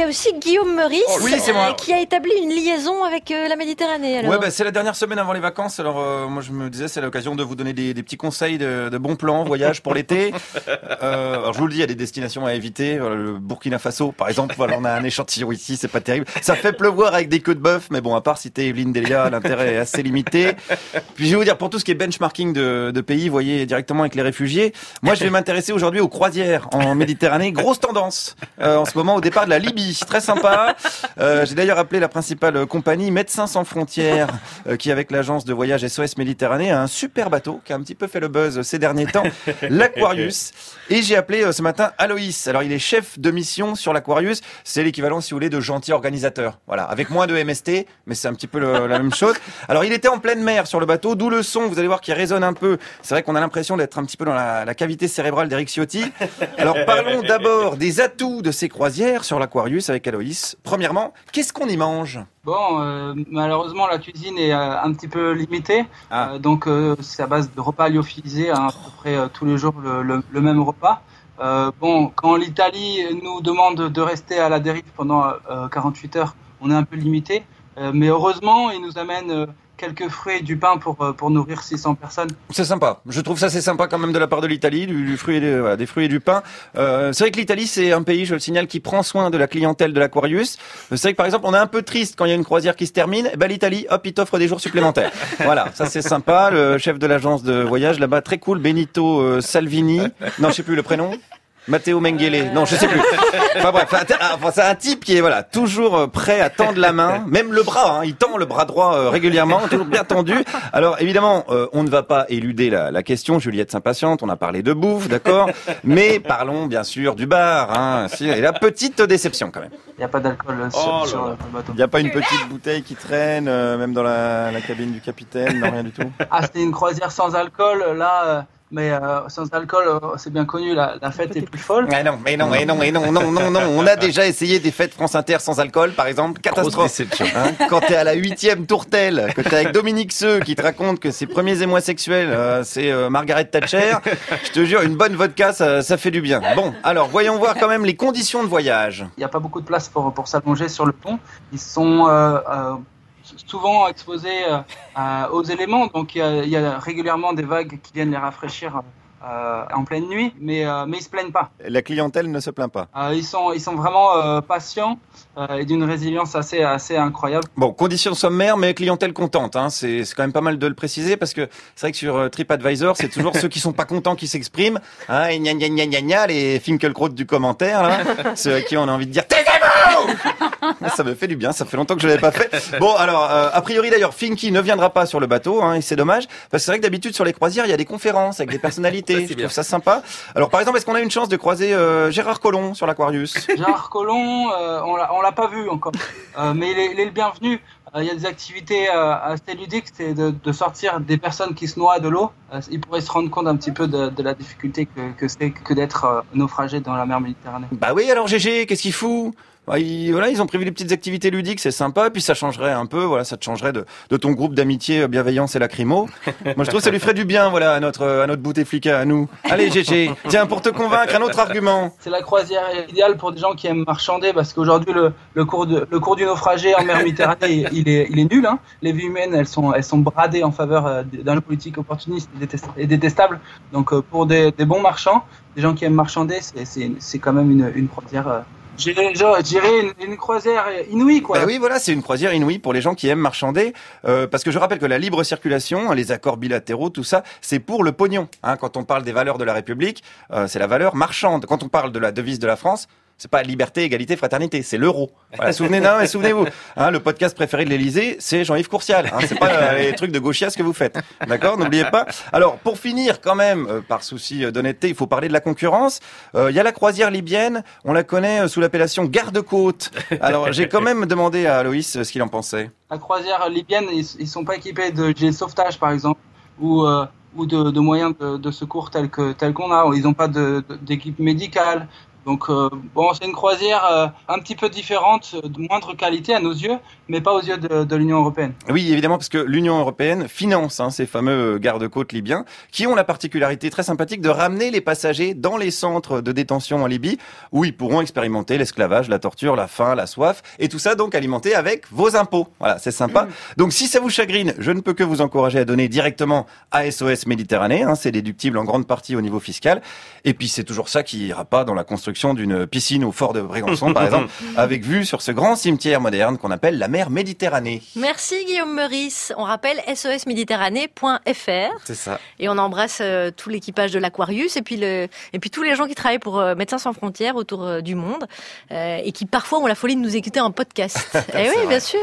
y a aussi Guillaume Meurice oui, c'est moi. Qui a établi une liaison avec la Méditerranée. Alors. Ouais, c'est la dernière semaine avant les vacances. Alors moi je me disais c'est l'occasion de vous donner des petits conseils de bons plans voyage pour l'été. Alors je vous le dis, il y a des destinations à éviter. Le Burkina Faso par exemple, voilà, on a un échantillon ici, c'est pas terrible. Ça fait pleuvoir avec des queues de bœuf, mais bon, à part si t'es Evelyne Delia, l'intérêt est assez limité. Puis je vais vous dire, pour tout ce qui est benchmarking de pays, voyez directement avec les réfugiés. Moi je vais m'intéresser aujourd'hui aux croisières en Méditerranée. Grosse tendance en ce moment au départ de la Libye, très sympa. J'ai d'ailleurs appelé la principale compagnie Médecins sans frontières qui avec l'agence de voyage SOS Méditerranée a un super bateau qui a un petit peu fait le buzz ces derniers temps, l'Aquarius. Et j'ai appelé ce matin Aloïs. Alors il est chef de mission sur l'Aquarius, c'est l'équivalent si vous voulez de gentil organisateur. Voilà, avec moins de MST, mais c'est un petit peu la même chose. Alors il était en pleine mer sur le bateau, d'où le son, vous allez voir, qui résonne un peu. C'est vrai qu'on a l'impression d'être un petit peu dans la cavité cérébrale d'Eric Ciotti. Alors parlons d'abord des atouts de ces croisières sur l'Aquarius avec Aloïs. Premièrement, qu'est-ce qu'on y mange ? Bon, malheureusement la cuisine est un petit peu limitée, donc c'est à base de repas lyophilisés, à peu près tous les jours le même repas. Bon, quand l'Italie nous demande de rester à la dérive pendant 48 heures, on est un peu limité, mais heureusement ils nous amènent quelques fruits et du pain pour nourrir 600 personnes. C'est sympa. Je trouve ça c'est sympa quand même de la part de l'Italie, des fruits et du pain. C'est vrai que l'Italie c'est un pays, je le signale, qui prend soin de la clientèle de l'Aquarius. C'est vrai que par exemple on est un peu triste quand il y a une croisière qui se termine. L'Italie, hop, il t'offre des jours supplémentaires. Voilà, ça c'est sympa. Le chef de l'agence de voyage là-bas, très cool, Benito Salvini. Non, je sais plus le prénom. Matteo Mengele, non je sais plus. Enfin bref, c'est un type qui est toujours prêt à tendre la main, même le bras, il tend le bras droit régulièrement, toujours bien tendu. Alors évidemment, on ne va pas éluder la question, Juliette s'impatiente, on a parlé de bouffe, d'accord, mais parlons bien sûr du bar, et la petite déception quand même. Il n'y a pas d'alcool sur le bateau. Il n'y a pas une petite bouteille qui traîne, même dans la cabine du capitaine, non rien du tout. C'était une croisière sans alcool, là... Mais sans alcool, c'est bien connu, la fête est plus folle. Mais non, on a déjà essayé des fêtes France Inter sans alcool, par exemple, catastrophe. Quand t'es à la 8e tourtelle, que t'es avec Dominique Seux qui te raconte que ses premiers émois sexuels, c'est Margaret Thatcher, je te jure, une bonne vodka, ça fait du bien. Bon, alors voyons voir quand même les conditions de voyage. Il n'y a pas beaucoup de place pour s'allonger sur le pont. Ils sont... souvent exposés aux éléments, donc il y a régulièrement des vagues qui viennent les rafraîchir en pleine nuit, mais ils se plaignent pas. La clientèle ne se plaint pas. Ils sont vraiment patients et d'une résilience assez incroyable. Bon, conditions sommaires, mais clientèle contente. C'est quand même pas mal de le préciser parce que c'est vrai que sur TripAdvisor, c'est toujours ceux qui sont pas contents qui s'expriment. Et gna gna gna gna gna, les Finkelkraut du commentaire, là, ceux à qui on a envie de dire taisez-vous. Ça me fait du bien, ça fait longtemps que je l'avais pas fait. Bon, alors, a priori d'ailleurs, Finky ne viendra pas sur le bateau, et c'est dommage, parce que c'est vrai que d'habitude sur les croisières, il y a des conférences avec des personnalités, je trouve ça sympa. Alors par exemple, est-ce qu'on a une chance de croiser Gérard Collomb sur l'Aquarius ? Gérard Collomb, on l'a pas vu encore, mais il est le bienvenu. Il y a des activités assez ludiques, c'est de sortir des personnes qui se noient de l'eau. Ils pourraient se rendre compte un petit peu de la difficulté que c'est que d'être naufragé dans la mer Méditerranée. Bah oui, alors GG, qu'est-ce qu'il fout ? Ils ont prévu des petites activités ludiques, c'est sympa, puis ça changerait un peu, ça te changerait de ton groupe d'amitié bienveillance et lacrymo. Moi je trouve que ça lui ferait du bien, à notre Bouteflika à nous. Allez GG, tiens, pour te convaincre, un autre argument. C'est la croisière idéale pour des gens qui aiment marchander, parce qu'aujourd'hui le cours du naufragé en mer Méditerranée, il est nul, Les vies humaines, elles sont bradées en faveur d'un politique opportuniste et détestable. Donc pour des bons marchands, des gens qui aiment marchander, c'est quand même une croisière. Je dirais une croisière inouïe, quoi. Bah oui, voilà, c'est une croisière inouïe pour les gens qui aiment marchander, parce que je rappelle que la libre circulation, les accords bilatéraux, tout ça, c'est pour le pognon. Quand on parle des valeurs de la République, c'est la valeur marchande. Quand on parle de la devise de la France, c'est pas liberté, égalité, fraternité, c'est l'euro. Voilà, souvenez-vous. Le podcast préféré de l'Élysée, c'est Jean-Yves Courcial. C'est pas les trucs de gauchias que vous faites. D'accord, n'oubliez pas. Alors, pour finir, quand même, par souci d'honnêteté, il faut parler de la concurrence. Il y a la croisière libyenne, on la connaît sous l'appellation garde-côte. Alors, j'ai quand même demandé à Aloïs ce qu'il en pensait. La croisière libyenne, ils sont pas équipés de gilets de sauvetage, par exemple, ou de moyens de secours tels qu'on a. Ils n'ont pas d'équipe médicale. Donc c'est une croisière un petit peu différente, de moindre qualité à nos yeux, mais pas aux yeux de l'Union européenne. Oui, évidemment, parce que l'Union européenne finance ces fameux gardes-côtes libyens qui ont la particularité très sympathique de ramener les passagers dans les centres de détention en Libye où ils pourront expérimenter l'esclavage, la torture, la faim, la soif et tout ça donc alimenté avec vos impôts. Voilà, c'est sympa. Donc si ça vous chagrine, je ne peux que vous encourager à donner directement à SOS Méditerranée. C'est déductible en grande partie au niveau fiscal. Et puis c'est toujours ça qui ira pas dans la construction d'une piscine au fort de Brégançon, par exemple, avec vue sur ce grand cimetière moderne qu'on appelle la mer Méditerranée. Merci Guillaume Meurice. On rappelle sosméditerranée.fr. C'est ça. Et on embrasse tout l'équipage de l'Aquarius et puis tous les gens qui travaillent pour Médecins sans frontières autour du monde et qui parfois ont la folie de nous écouter en podcast. Eh oui, bien sûr.